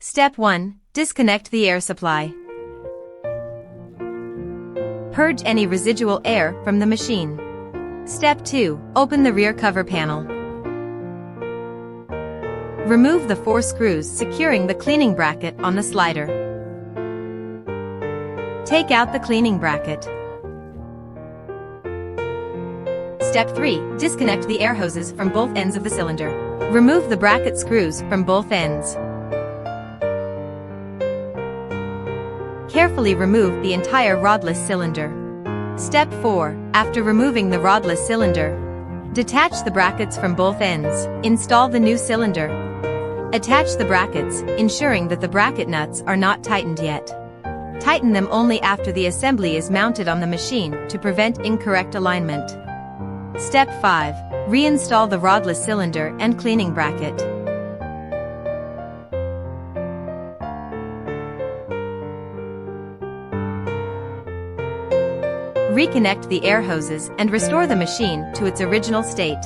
Step 1. Disconnect the air supply. Purge any residual air from the machine. Step 2. Open the rear cover panel. Remove the 4 screws securing the cleaning bracket on the slider. Take out the cleaning bracket. Step 3. Disconnect the air hoses from both ends of the cylinder. Remove the bracket screws from both ends. Carefully remove the entire rodless cylinder. Step 4. After removing the rodless cylinder, detach the brackets from both ends. Install the new cylinder. Attach the brackets, ensuring that the bracket nuts are not tightened yet. Tighten them only after the assembly is mounted on the machine to prevent incorrect alignment. Step 5. Reinstall the rodless cylinder and cleaning bracket. Reconnect the air hoses and restore the machine to its original state.